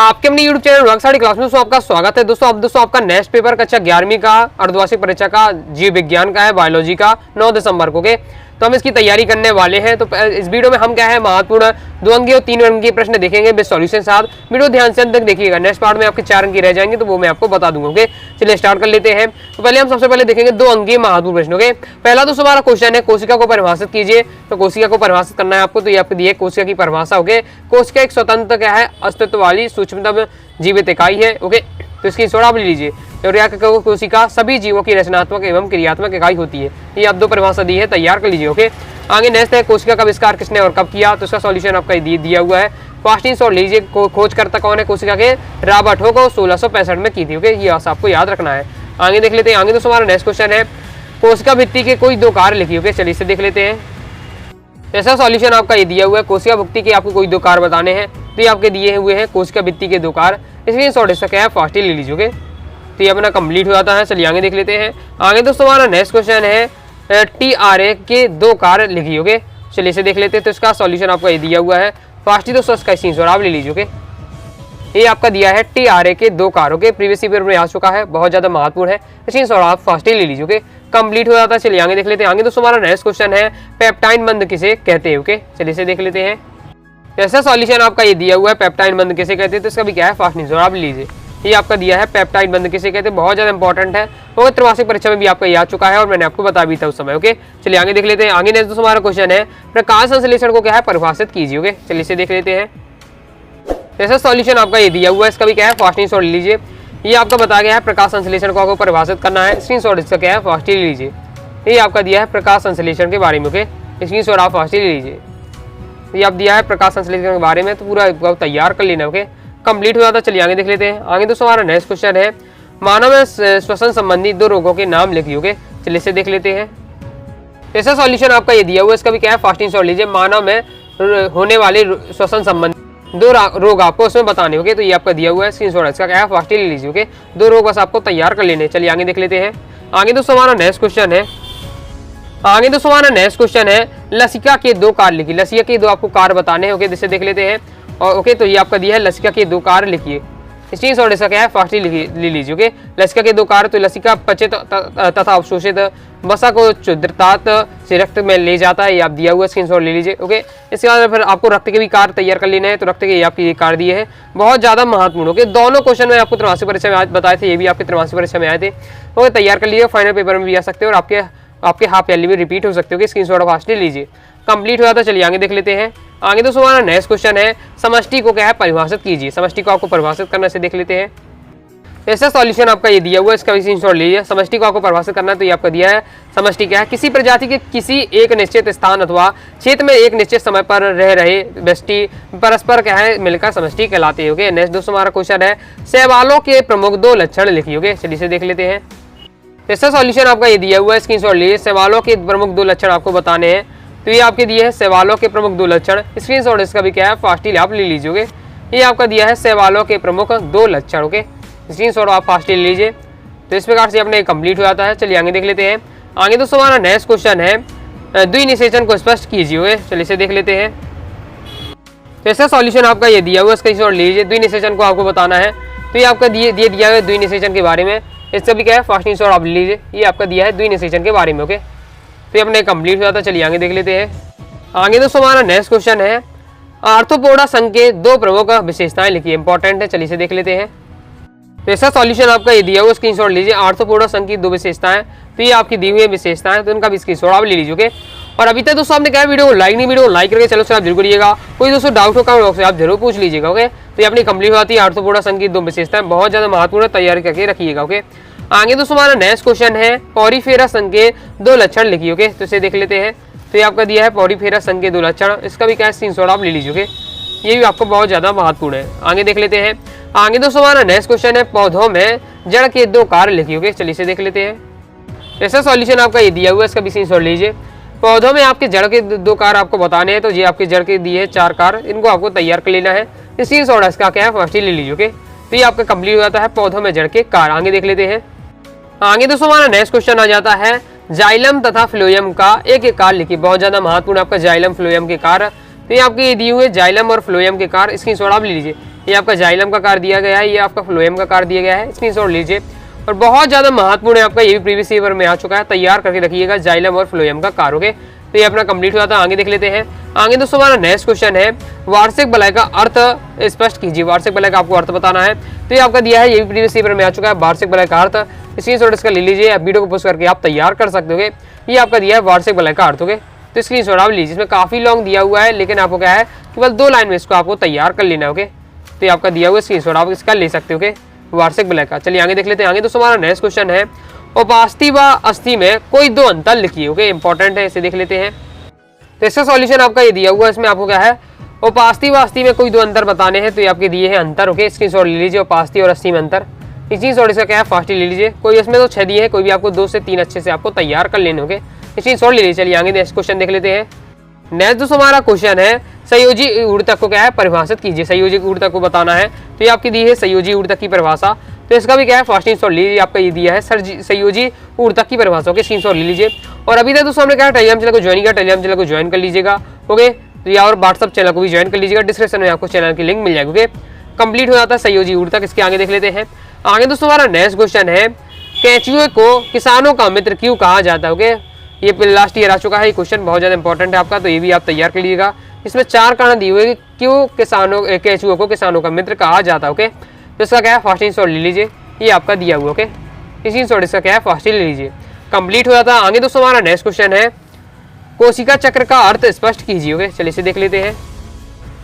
आपके अपने YouTube channel वर्कसाड़ी class में आपका स्वागत है दोस्तों। अब दोस्तों आपका नेक्स्ट पेपर कक्षा 11वीं का अर्धवार्षिक परीक्षा का जीव विज्ञान का है, बायोलॉजी का 9 दिसंबर को के। तो हम इसकी तैयारी करने वाले हैं। तो इस वीडियो में हम क्या है महत्वपूर्ण 2 अंकीय और 3 अंकीय प्रश्न देखेंगे विद सॉल्यूशन साथ। वीडियो ध्यान से अंत तक देखिएगा। नेक्स्ट पार्ट में आपके 4 अंक रह जाएंगे तो वो मैं आपको बता दूंगा। ओके, चलिए स्टार्ट कर लेते हैं। तो पहले हम सबसे पहले देखेंगे 2 अंकीय महत्वपूर्ण प्रश्न। ओके, पहला दोस्तों हमारा क्वेश्चन है कोशिका को परिभाषित कीजिए। तो कोशिका को परिभाषित करना है आपको। तो ये आपको दी है कोशिका की परिभाषा। ओके, कोशिका एक स्वतंत्र क्या है अस्तित्व वाली सूक्ष्मतम जीवित इकाई है। ओके, तो इसकी स्वर आप ले लीजिए। कोशिका सभी जीवों की रचनात्मक एवं क्रियात्मक इकाई होती है। ये आप 2 परिभाषा दी है, तैयार कर लीजिए। ओके, आगे नेक्स्ट है कोशिका का आविष्कार किसने और कब किया। तो इसका सॉल्यूशन आपका दिया हुआ है। फास्टिंग और लीजिए खोजकर्ता कौन है कोशिका के, रॉबर्ट हुक 1665 में की थी। ओके, ये आपको याद रखना है। आगे देख लेते हैं। आगे दोस्तों हमारा नेक्स्ट क्वेश्चन है कोशिका भित्ति के कोई 2 कार्य लिखिए। ओके, चलिए इसे देख लेते हैं। ऐसा सॉल्यूशन आपका ये दिया हुआ है। कोशिका भित्ति के आपको कोई 2 कार्य बताने हैं। तो ये आपके दिए हुए हैं कोशिका भित्ति के 2 कार्य। स्क्रीनशॉट इसका क्या है फास्टिंग ले लीजिए। ओके, तो ये अपना कंप्लीट हो जाता है। चलिए आगे देख लेते हैं। आगे दोस्तों हमारा नेक्स्ट क्वेश्चन है TRA के 2 कार्य लिखिए। ओके, चलिए इसे देख लेते हैं। तो इसका सॉल्यूशन आपका ये दिया हुआ है। फास्टी दोस्तों इसका स्क्रीनशॉट आप ले लीजिए। ओके, ये आपका दिया है TRA के 2 कार्य। ओके, प्रीवियस पेपर में आ चुका है, बहुत ज़्यादा महत्वपूर्ण है। स्क्रीनशॉट आप फास्टी ले लीजिए। ओके, कंप्लीट हो जाता है। चलिए आगे देख लेते हैं। आगे दोस्तों हमारा नेक्स्ट क्वेश्चन है पेप्टाइड बंध किसे कहते हैं। ओके, चलिए इसे देख लेते हैं। ऐसा सॉल्यूशन आपका ये दिया हुआ है पेप्टाइड बंध किसे कहते हैं। तो इसका भी क्या है फास्टिंग आप लीजिए। ये आपका दिया है पेप्टाइड बंध किसे कहते हैं, बहुत ज़्यादा इंपॉर्टेंट है। वो त्रैमासिक परीक्षा में भी आपका याद चुका है और मैंने आपको बता भी था उस समय। ओके, चलिए आगे देख लेते हैं। आगे नेक्स्ट हमारा क्वेश्चन है प्रकाश संश्लेषण को क्या है परिभाषित कीजिए। ओके, चलिए इसे देख लेते हैं। ऐसा सॉल्यूशन आपका ये दिया हुआ है। इसका भी क्या है फास्टिंग शॉट लीजिए। ये आपका बताया गया है प्रकाश संश्लेषण को आपको परिभाषित करना है। स्क्रीनशॉट इसका क्या है फास्टिंग ले लीजिए। ये आपका दिया है प्रकाश संश्लेषण के बारे में। ओके, स्क्रीनशॉट आप फास्टिंग ले लीजिए। ये आप दिया है प्रकाश संश्लेषण के बारे में, तो पूरा तैयार कर लेना। ओके, कंप्लीट हो जाता है। चलिए आगे देख लेते हैं। आगे दोस्तों हमारा नेक्स्ट क्वेश्चन है मानव में श्वसन संबंधी 2 रोगों के नाम लिखिए। ओके, चलिए इसे देख लेते हैं। ऐसा सॉल्यूशन आपका ये दिया हुआ है। इसका भी क्या है फास्टिंग शॉट लीजिए। मानव में होने वाले श्वसन संबंधी 2 रोग आपको उसमें बताने। ओके, तो ये आपका दिया हुआ है। स्क्रीनशॉट इसका क्या है फास्टिंग ले लीजिए। ओके, 2 रोग बस आपको तैयार कर लेने। चलिए आगे देख लेते हैं। आगे दोस्तों हमारा नेक्स्ट क्वेश्चन है लसिका के 2 कार्य लिखिए। लसिका के 2 आपको कार्य बताने हैं। ओके, जिसे देख लेते हैं। और ओके, तो ये आपका दिया है लसिका के 2 कार्य लिखिए। स्क्रीनशॉट इसका क्या है फास्टली ले लीजिए। ओके, लसिका के 2 कार्य तो लसिका पचित तथा अवशोषित वसा को क्षुद्रतात से रक्त में ले जाता है। ये आप दिया हुआ स्क्रीनशॉट ले लीजिए। ओके, इसके बाद फिर आपको रक्त के भी कार्य तैयार कर लेना है। तो रक्त के ये आपके कार्य दिए हैं, बहुत ज़्यादा महत्वपूर्ण। ओके, दोनों क्वेश्चन में आपको त्रैमासिक परीक्षा में आज बताए थे, ये भी आपके त्रैमासिक परीक्षा में आए थे। ओके, तैयार कर लीजिए, फाइनल पेपर में भी आ सकते हैं और आपके हाफ ईयरली में रिपीट हो सकते हो। स्क्रीनशॉट फास्टली लीजिए। कंप्लीट हो जाता है। चलिए आगे देख लेते हैं। आगे दोस्तों हमारा नेक्स्ट क्वेश्चन है समष्टि को क्या है परिभाषित कीजिए। समष्टि को आपको परिभाषित करना से देख लेते हैं। ऐसा सॉल्यूशन आपका ये दिया हुआ है। इसका भी स्क्रीनशॉट लीजिए। समष्टि को आपको परिभाषित करना है। तो ये आपका दिया है समष्टि क्या है किसी प्रजाति के किसी एक निश्चित स्थान अथवा क्षेत्र में एक निश्चित समय पर रह रहे व्यष्टि परस्पर क्या है मिलकर समष्टि कहलाते हैं। ओके, नेक्स्ट दोस्तों हमारा क्वेश्चन है शैवालों के प्रमुख 2 लक्षण लिखिए। ओके, चलिए इसे देख लेते हैं। ऐसा सॉल्यूशन आपका ये दिया हुआ है। स्क्रीनशॉट लीजिए। शैवालों के प्रमुख 2 लक्षण आपको बताने हैं। तो ये आपके दिए हैं शैवालों के प्रमुख 2 लक्षण। स्क्रीनशॉट इसका भी क्या है फास्टली आप ले लीजिए। ये आपका दिया है शैवालों के प्रमुख 2 लक्षण। ओके, स्क्रीनशॉट आप फास्टली ले लीजिए। तो इस प्रकार से अपने कंप्लीट हो जाता है। चलिए आगे देख लेते हैं। आगे दोस्तों हमारा नेक्स्ट क्वेश्चन है द्विनिषेचन को स्पष्ट कीजिए। चलिए इसे देख लेते हैं। तो ऐसा सॉल्यूशन आपका ये दिया हुआ है। स्क्रीनशॉट लीजिए। द्विनिषेचन को आपको बताना है। तो ये आपका दिया हुआ है द्विनिषेचन के बारे में। इसका भी क्या है फास्टिंग शॉट आप लीजिए। ये आपका दिया है द्विनिषेचन के बारे में। ओके, तो ये अपने कंप्लीट हो जाता है। चलिए आगे देख लेते हैं। आगे दोस्तों हमारा नेक्स्ट क्वेश्चन है आर्थ्रोपोडा संघ के 2 प्रमुख विशेषताएं लिखिए। इंपॉर्टेंट है, चलिए इसे देख लेते हैं। तो ऐसा सॉल्यूशन आपका ये दिया हुआ स्क्रीनशॉट लीजिए। आर्थ्रोपोडा संघ की 2 विशेषताएं, तो ये आपकी दी हुई विशेषताएं, तो उनका भी स्क्रीनशॉट आप ले लीजिए। ओके, और अभी तक दोस्तों आपने क्या वीडियो को लाइक करके चलो आप जरूर करिएगा। कोई दोस्तों डाउट हो कमेंट बॉक्स में आप जरूर पूछ लीजिएगा। ओके, तो ये अपनी कंप्लीट हो जाती है आर्थ्रोपोडा संघ की 2 विशेषताएं, बहुत ज़्यादा महत्वपूर्ण तैयारी करके रखिएगा। ओके, आगे दोस्तों हमारा नेक्स्ट क्वेश्चन है पॉरीफेरा संघ के 2 लक्षण लिखिए। ओके, तो इसे देख लेते हैं। तो ये आपका दिया है पॉरीफेरा संघ के 2 लक्षण। इसका भी क्या है स्क्रीनशॉट आप ले लीजिए। ये भी आपको बहुत ज़्यादा महत्वपूर्ण है। आगे देख लेते हैं। आगे दोस्तों हमारा नेक्स्ट क्वेश्चन है पौधों में जड़ के 2 कार्य लिखिए। ओके, चलिए इसे देख लेते हैं। ऐसा सॉल्यूशन आपका ये दिया हुआ है। इसका भी स्क्रीनशॉट लीजिए। पौधों में आपके जड़ के 2 कार्य आपको बताने हैं। तो ये आपके जड़ के दिए हैं 4 कार्य, इनको आपको तैयार कर लेना है। स्क्रीनशॉट इसका क्या है फर्स्ट ही ले लीजिए। ओके, तो ये आपका कंप्लीट हो जाता है पौधों में जड़ के कार्य। आगे देख लेते हैं। आगे दोस्तों हमारा नेक्स्ट क्वेश्चन आ जाता है जाइलम तथा फ्लोएम का एक कार्य लिखिए। बहुत ज़्यादा महत्वपूर्ण आपका जाइलम फ्लोएम के कार्य। तो ये आपके दिए हुए जाइलम और फ्लोएम के कार्य स्क्रीनशॉट आप ले लीजिए। ये आपका जाइलम का कार्य दिया गया है, ये आपका फ्लोएम का कार्य दिया गया है, स्क्रीनशॉट लीजिए। और बहुत ज़्यादा महत्वपूर्ण है आपका, ये भी प्रीवियस पेपर में आ चुका है, तैयार करके रखिएगा जाइलम और फ्लोएम का कार्य। ओके, तो ये अपना कंप्लीट हुआ था। आगे देख लेते हैं। आगे दोस्तों हमारा नेक्स्ट क्वेश्चन है, वार्षिक बलय का अर्थ स्पष्ट कीजिए। वार्षिक बलय का आपको अर्थ बताना है, तो ये आपका दिया है, ये भी प्रीवियस पेपर में आ चुका है, वार्षिक बलय का अर्थ। स्क्रीनशॉट इसका ले लीजिए, वीडियो को पोस्ट करके आप तैयार कर सकते हो। ये आपका दिया है वार्षिक बलय का अर्थ। ओके, तो स्क्रीनशॉट आप लीजिए, इसमें काफी लॉन्ग दिया हुआ है, लेकिन आपको क्या है केवल 2 लाइन में इसको आपको तैयार कर लेना है। ओके, तो ये आपका दिया हुआ स्क्रीनशॉट आप इसका ले सकते हो। ओके, वार्षिक बलय का। चलिए आगे देख लेते हैं। आगे दोस्तों हमारा नेक्स्ट क्वेश्चन है, उपास्थि व अस्थि में कोई 2 अंतर लिखिए। ओके, इंपॉर्टेंट है, इसे देख लेते हैं। तो इसका सॉल्यूशन आपका ये दिया हुआ है, इसमें आपको क्या है उपास्थि व अस्थि में कोई 2 अंतर बताने हैं, तो ये आपके दिए हैं अंतर। ओके, स्क्रीनशॉट ले लीजिए, उपास्थि और अस्थि में अंतर। स्क्रीनशॉट इसका क्या है फास्ट ले लीजिए, कोई इसमें तो 6 दिए हैं, कोई भी आपको 2 से 3 अच्छे से आपको तैयार कर लेने होंगे। स्क्रीनशॉट ले लीजिए। चलिए आगे नेक्स्ट क्वेश्चन देख लेते हैं। नेक्स्ट दोस्तों हमारा क्वेश्चन है, संयोजी ऊर्तक को क्या है परिभाषित कीजिए। संयोजी ऊर्तक को बताना है, तो ये आपकी दी है संयोजी ऊर्तक की परिभाषा। तो इसका भी क्या है फास्ट स्क्रीनशॉट लीजिए, आपका ये दिया है संयोजी ऊर्तक की परिभाषा के स्क्रीनशॉट ले लीजिए। और अभी तक दोस्तों हमने क्या टेलीग्राम चैनल को ज्वाइन किया, टेलीग्राम चैनल को ज्वाइन कर लीजिएगा। ओके, तो या और व्हाट्सअप चैनल को भी ज्वाइन कर लीजिएगा, डिस्क्रिप्शन में आपको चैनल की लिंक मिल जाएगी। ओके, कंप्लीट हो जाता है संयोजी ऊर्तक। इसके आगे देख लेते हैं। आगे दोस्तों हमारा नेक्स्ट क्वेश्चन है, केंचुए को किसानों का मित्र क्यों कहा जाता है। ओके, ये लास्ट ईयर आ चुका है, ये क्वेश्चन बहुत ज़्यादा इंपॉर्टेंट है आपका, तो ये भी आप तैयार कर लीजिएगा। इसमें 4 कारण दिए हुए कि क्यों केंचुओं को किसानों का मित्र कहा जाता है। ओके, तो इसका क्या है फास्ट स्क्रीनशॉट ले लीजिए, ये आपका दिया हुआ। ओके, स्क्रीनशॉट इसका क्या है फास्ट ले लीजिए, कंप्लीट हो जाता है। आगे दोस्तों हमारा नेक्स्ट क्वेश्चन है, कोशिका चक्र का अर्थ स्पष्ट कीजिए। ओके, चलिए इसे देख लेते हैं।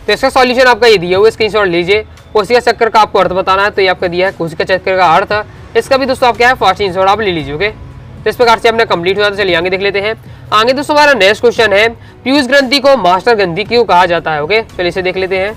तो इसका सॉल्यूशन आपका ये दिया हुआ, स्क्रीनशॉट लीजिए। कोशिका चक्र का आपको अर्थ बताना है, तो ये आपका दिया है कोशिका चक्र का अर्थ। इसका भी दोस्तों आप क्या है फास्ट स्क्रीनशॉट आप ले लीजिए। ओके, तो इस प्रकार से हमने कंप्लीट हुआ। तो चलिए आगे देख लेते हैं। आगे दोस्तों हमारा नेक्स्ट क्वेश्चन है, पीयूष ग्रंथि को मास्टर ग्रंथि क्यों कहा जाता है। ओके, चलिए इसे देख लेते हैं।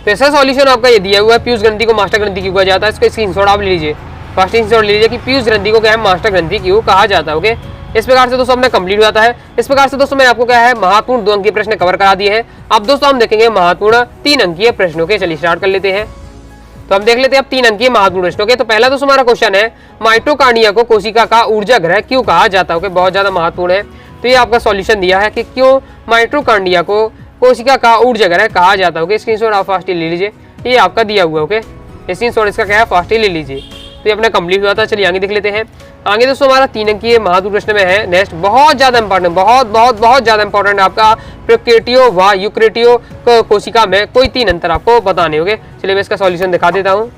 तो इसका सॉल्यूशन आपका ये दिया हुआ है, पीयूष ग्रंथि को मास्टर ग्रंथि क्यों कहा जाता है। इसका स्क्रीनशॉट आप ले लीजिए, फास्ट स्क्रीनशॉट ले लीजिए कि पीयूष ग्रंथि को क्या है मास्टर ग्रंथि क्यों कहा जाता है। ओके, इस प्रकार से दोस्तों हमने कंप्लीट हुआ है। इस प्रकार से दोस्तों मैंने आपको क्या है महत्वपूर्ण 2 अंकीय प्रश्न कवर करा दिए हैं। अब दोस्तों हम देखेंगे महत्वपूर्ण 3 अंकीय प्रश्नों के। चलिए स्टार्ट कर लेते हैं। तो हम देख लेते हैं अब 3 अंकीय महत्वपूर्ण प्रश्नों के। तो पहला दोस्तों हमारा क्वेश्चन है, माइटोकॉन्ड्रिया को कोशिका का ऊर्जा गृह क्यों कहा जाता है। ओके, बहुत ज्यादा महत्वपूर्ण है। तो ये आपका सॉल्यूशन दिया है कि क्यों माइटोकॉन्ड्रिया को कोशिका का ऊर्जा गृह कहा जाता है। ओके, स्क्रीनशॉट आप फास्ट ले लीजिए, ये आपका दिया हुआ। ओके, स्क्रीनशॉट इसका क्या है फास्ट ले लीजिए, तो ये अपना कंप्लीट हुआ था। चलिए आगे देख लेते हैं। आगे दोस्तों हमारा 3 अंकीय महत्वपूर्ण प्रश्न में है नेक्स्ट, बहुत ज्यादा इंपॉर्टेंट, बहुत ज्यादा इंपॉर्टेंट है आपका, प्रोकैरियोटियो व यूकैरियोटियो कोशिका में कोई 3 अंतर आपको बताने होंगे। चलिए मैं इसका सॉल्यूशन दिखा देता हूँ।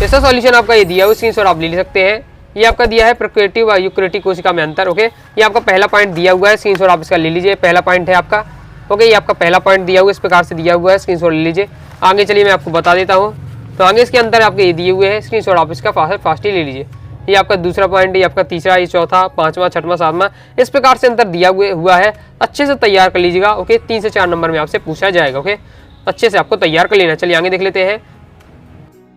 इसका सॉल्यूशन आपका ये दिया हुआ, स्क्रीनशॉट आप ले सकते हैं। ये आपका दिया है प्रोकैरियोटिक व यूकैरियोटिक कोशिका में अंतर। ओके, ये आपका पहला पॉइंट दिया हुआ है, स्क्रीनशॉट आप इसका ले लीजिए, पहला पॉइंट है आपका। ओके, ये आपका पहला पॉइंट दिया हुआ है, इस प्रकार से दिया हुआ है, स्क्रीनशॉट ले लीजिए। आगे चलिए मैं आपको बता देता हूँ। तो आगे इसके अंतर आपके ये दिए हुए हैं, स्क्रीनशॉट आप इसका फास्ट ही ले लीजिए। ये आपका दूसरा पॉइंट, ये आपका तीसरा, ये चौथा, 5वां, 6वां, 7वां, इस प्रकार से अंतर दिया हुआ है। अच्छे से तैयार कर लीजिएगा। ओके, 3 से 4 नंबर में आपसे पूछा जाएगा। ओके, अच्छे से आपको तैयार कर लेना। चलिए आगे देख लेते हैं।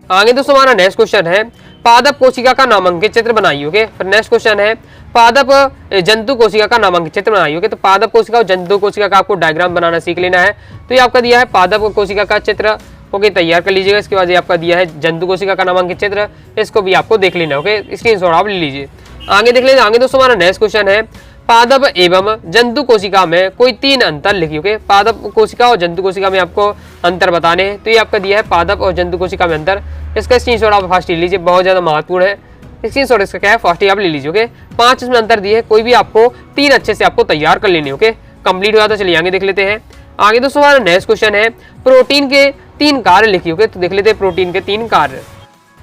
आगे दोस्तों हमारा नेक्स्ट क्वेश्चन है, पादप कोशिका का नामांकित चित्र बनाइए। ओके, फिर नेक्स्ट क्वेश्चन है, पादप जंतु कोशिका का नामांकित चित्र बनाइए। ओके, तो पादप कोशिका और जंतु कोशिका का आपको डायग्राम बनाना सीख लेना है। तो ये आपका दिया है पादप कोशिका का चित्र। ओके, तैयार कर लीजिएगा। इसके बाद ये आपका दिया है जंतु कोशिका का नामांकित चित्र, इसको भी आपको देख लेना। ओके, स्क्रीनशॉट आप ले लीजिए। आगे देख लीजिए। आगे दोस्तों हमारा नेक्स्ट क्वेश्चन है, पादप एवं जंतु कोशिका में कोई 3 अंतर लिखिए। ओके, पादप कोशिका और जंतु कोशिका में आपको अंतर बताने हैं। तो ये आपका दिया है पादप और जंतु कोशिका में अंतर, इसका स्क्रीनशॉट आप फास्ट ले लीजिए, बहुत ज्यादा महत्वपूर्ण है। स्क्रीनशॉट इसका क्या है फास्ट आप ले लीजिए। ओके, 5 इसमें अंतर दिए, कोई भी आपको 3 अच्छे से आपको तैयार कर लेने। ओके, कंप्लीट हुआ। तो चलिए आगे देख लेते हैं। आगे दोस्तों हमारा नेक्स्ट क्वेश्चन है, प्रोटीन के 3 कार्य लिखिए। ओके, तो देख लेते हैं प्रोटीन के 3 कार्य।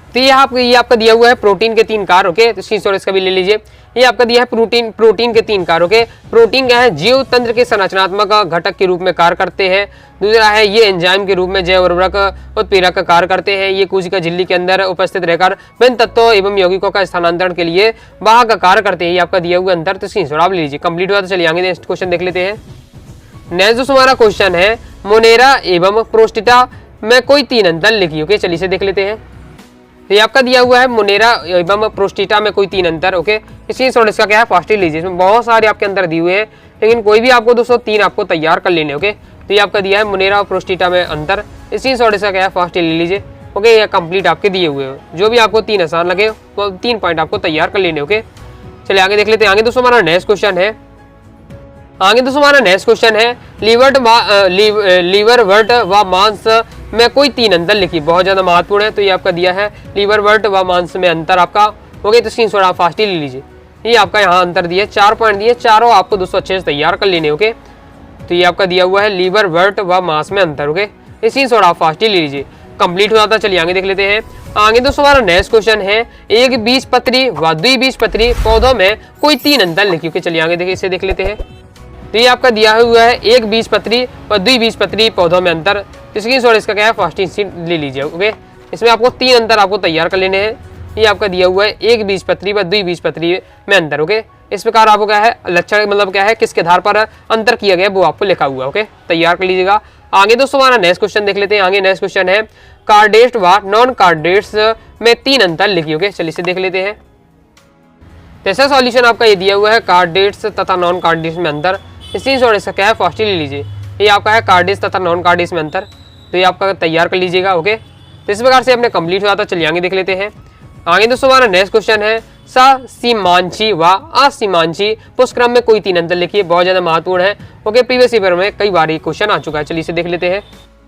तो ये आपका दिया हुआ है प्रोटीन के 3 कार्य। ओके, तो स्क्रीनशॉट इसका भी ले लीजिए। ये आपका दिया है प्रोटीन के 3 कार्य। ओके, प्रोटीन क्या है जीव तंत्र के संरचनात्मक घटक के रूप में कार्य करते हैं। दूसरा है ये एंजाइम के रूप में जैव उर्वरक उत्प्रेरक का कार्य करते हैं। ये कोशिका झिल्ली के अंदर उपस्थित रहकर विभिन्न तत्वों एवं यौगिकों का स्थानांतरण के लिए वाहक का कार्य करते हैं। ये आपका दिया हुआ अंतर, तो स्क्रीनशॉट आप ले लीजिए। कंप्लीट हुआ। तो चलिए आगे नेक्स्ट क्वेश्चन देख लेते हैं। नेक्स्ट जो हमारा क्वेश्चन है, मोनेरा एवं प्रोस्टिटा में कोई 3 अंतर लिखिए। ओके, चलिए इसे देख लेते हैं। तो ये आपका दिया हुआ है मोनेरा एवं प्रोस्टिटा में कोई 3 अंतर। ओके, स्क्रीनशॉट इसका क्या है फास्ट लीजिए। इसमें बहुत सारे आपके अंतर दिए हुए हैं, लेकिन कोई भी आपको दोस्तों 3 आपको तैयार कर लेने। ओके, तो ये आपका दिया है मोनेरा और प्रोस्टिटा में अंतर, स्क्रीनशॉट इसका क्या है फास्ट ले लीजिए। ओके, ये कंप्लीट आपके दिए हुए हो, जो भी आपको 3 आसान लगे वो 3 पॉइंट आपको तैयार कर लेने। ओके, चलिए आगे देख लेते हैं। आगे दोस्तों हमारा नेक्स्ट क्वेश्चन है, लीवर वर्ट व मांस में कोई 3 अंतर लिखिए, बहुत ज्यादा महत्वपूर्ण है। तो ये आपका दिया है लीवरवर्ट व मांस में अंतर आपका, ओके। तो स्क्रीनशॉट आप फास्ट ही ले लीजिए। ये आपका यहाँ अंतर दिया, 4 पॉइंट दिए, चारों आपको दोस्तों अच्छे से तैयार कर लेने, ओके। तो ये आपका दिया हुआ है लीवरवर्ट व मांस में अंतर, ओके। स्क्रीनशॉट आप फास्ट ही ले लीजिए। कंप्लीट हो जाता, चलिए आगे देख लेते हैं। आगे दोस्तों हमारा नेक्स्ट क्वेश्चन है, एक बीजपत्री व द्विबीजपत्री पौधों में कोई 3 अंतर लिखिए, ओके। चलिए आगे देखिए, इसे देख लेते हैं। तो ये आपका दिया हुआ है एक बीजपत्री व द्विबीजपत्री पौधों में अंतर। स्क्रीनशॉट इसका क्या है, फास्ट ले लीजिए, ओके। इसमें आपको 3 अंतर आपको तैयार कर लेने हैं। ये आपका दिया हुआ है एक बीजपत्री व द्विबीजपत्री में अंतर, ओके। इस प्रकार आपको क्या है लक्षण, मतलब क्या है किसके आधार पर अंतर किया गया वो आपको लिखा हुआ, ओके। तैयार कर लीजिएगा। आगे दोस्तों हमारा नेक्स्ट क्वेश्चन देख लेते हैं। आगे नेक्स्ट क्वेश्चन है, कार्डेट्स व नॉन कार्डेट्स में 3 अंतर लिखिए, ओके। चलिए इसे देख लेते हैं। जैसा सॉल्यूशन आपका ये दिया हुआ है, कार्डेट्स तथा नॉन कार्डेट्स में अंतर। स्क्रीनशॉट इसका क्या है, फास्ट ले लीजिए। ये आपका है कार्डेट्स तथा नॉन कार्डेट्स में अंतर, तो ये आपका तैयार कर लीजिएगा, ओके। तो इस प्रकार से अपने कंप्लीट हो जाता, चलिए आगे देख लेते हैं। आगे दोस्तों हमारा नेक्स्ट क्वेश्चन है, ससीमांशी व असीमांशी पुष्क्रम में कोई 3 अंतर लिखिए, बहुत ज्यादा महत्वपूर्ण है, ओके। प्रीवियस पेपर में कई बार ये क्वेश्चन आ चुका है, चलिए इसे देख लेते हैं।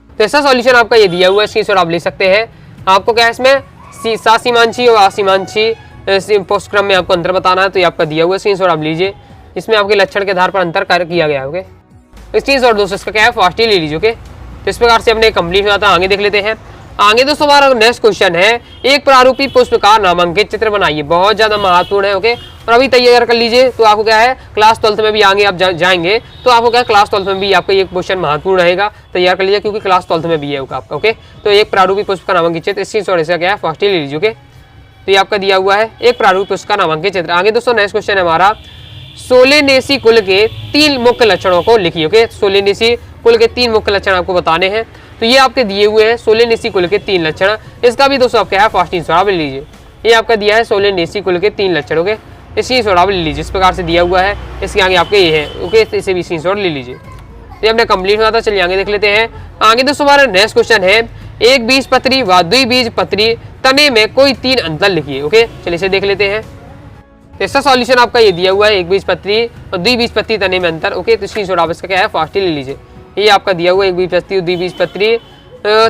तो ऐसा सॉल्यूशन आपका ये दिया हुआ है, स्क्रीनशॉट आप ले सकते हैं। आपको क्या है इसमें ससीमांशी और असीमांशी पुष्क्रम में आपको अंतर बताना है, तो ये आपका दिया हुआ है, स्क्रीनशॉट आप लीजिए। इसमें आपके लक्षण के आधार पर अंतर कार्य किया गया है, ओके। स्क्रीनशॉट दोस्तों इसका क्या है, फास्ट ही ले लीजिए, ओके। तो इस प्रकार से अपने कंप्लीट हो जाता है। आगे देख लेते हैं। आगे दोस्तों हमारा नेक्स्ट क्वेश्चन है, एक प्रारूपी पुष्प का नामांकित चित्र बनाइए, बहुत ज्यादा महत्वपूर्ण है, ओके। और अभी तैयार कर लीजिए, तो आपको क्या है क्लास 12th में भी आगे आप जाएंगे तो आपको क्या क्लास 12th में भी आपका ये क्वेश्चन महत्वपूर्ण रहेगा, तैयार कर लीजिए, क्योंकि क्लास 12th में भी है आपका, ओके। तो एक प्रारूपी पुष्प का नामांकित चित्र, स्क्रीनशॉट इसका क्या है, फास्ट ही ले लीजिए, ओके। तो ये आपका दिया हुआ है एक प्रारूपी पुष्प का नामांकित चित्र। आगे दोस्तों नेक्स्ट क्वेश्चन है हमारा, सोलेनेसी कुल के 3 मुख्य लक्षणों को लिखिए, ओके। सोलेनेसी कुल के 3 मुख्य लक्षण आपको बताने हैं, तो ये आपके दिए हुए हैं सोलेनेसी कुल के 3 लक्षण। इसका भी दोस्तों आप क्या है फास्ट स्क्रीनशॉट ले लीजिए। ये आपका दिया है सोलेनेसी कुल के 3 लक्षण, ओके। स्क्रीनशॉट ले लीजिए, इस प्रकार से दिया हुआ है, इसके आगे आपके ये है, ओके। इसे भी स्क्रीनशॉट ले लीजिए। ये अपने कंप्लीट हुआ था, चलिए आगे देख लेते हैं। आगे दोस्तों हमारा नेक्स्ट क्वेश्चन है, एक बीजपत्री व द्विबीजपत्री तने में कोई 3 अंतर लिखिए, ओके। चलिए इसे देख लेते हैं। तो इसका सॉल्यूशन आपका ये दिया हुआ है, एक बीजपत्री और द्विबीजपत्री तने में अंतर, ओके। तो स्क्रीनशॉट आप इसका क्या है फास्ट ले लीजिए। ये आपका दिया हुआ है एक बीजपत्री और द्विबीजपत्री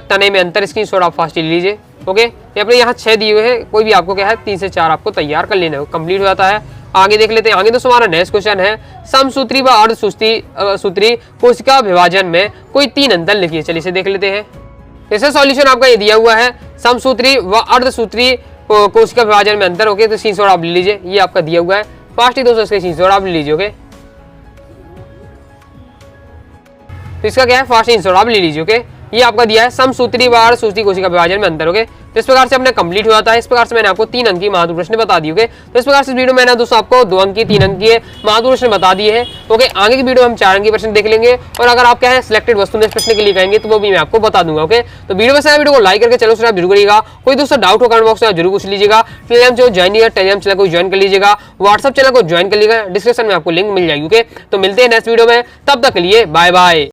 तने में अंतर, स्क्रीनशॉट आप फास्ट ले लीजिए, ओके। ये अपने यहाँ 6 दिए हुए हैं, कोई भी आपको क्या है 3 से 4 आपको तैयार कर लेना है, कंप्लीट हो जाता है। आगे देख लेते हैं। आगे दोस्तों हमारा नेक्स्ट क्वेश्चन है, समसूत्री व अर्धसूत्री कोशिका विभाजन में कोई 3 अंतर लिखिए। चलिए इसे देख लेते हैं। इसका सॉल्यूशन आपका ये दिया हुआ है, समसूत्री व अर्धसूत्री कोशिका विभाजन में अंतर, ओके। तो स्क्रीनशॉट आप ले लीजिए, ये आपका दिया हुआ है, फास्ट ही दोस्तों इसके स्क्रीनशॉट आप ले लीजिए, ओके। तो इसका क्या है फास्ट स्क्रीनशॉट आप ले लीजिए, ओके। ये आपका दिया है समसूत्री व अर्धसूत्री कोशिका विभाजन में अंतर, ओके। तो इस प्रकार से अपने कंप्लीट हो जाता है। इस प्रकार से मैंने आपको 3 अंक की महत्वपूर्ण प्रश्न बता दिए, ओके। तो इस प्रकार से वीडियो मैंने दोस्तों आपको 2 अंक की 3 अंक की महत्वपूर्ण प्रश्न बता दिए हैं, ओके। आगे की वीडियो हम 4 अंक की प्रश्न देख लेंगे, और अगर आप क्या है सिलेक्टेड वस्तुनिष्ठ प्रश्न के लिए कहेंगे तो वो भी मैं आपको बता दूंगा, ओके। तो वीडियो में वीडियो को लाइक करके चैनल सब्सक्राइब जरूर करिएगा। कोई दोस्तों डाउट हो कमेंट बॉक्स में जरूर पूछ लीजिएगा। टेलीग्राम जो टेलीग्राम चैनल को ज्वाइन कर लीजिएगा, व्हाट्सएप चैनल को ज्वाइन कर लीजिएगा, डिस्क्रिप्शन में आपको लिंक मिल जाएगी, ओके। तो मिलते हैं नेक्स्ट वीडियो में, तब तक के लिए बाय बाय।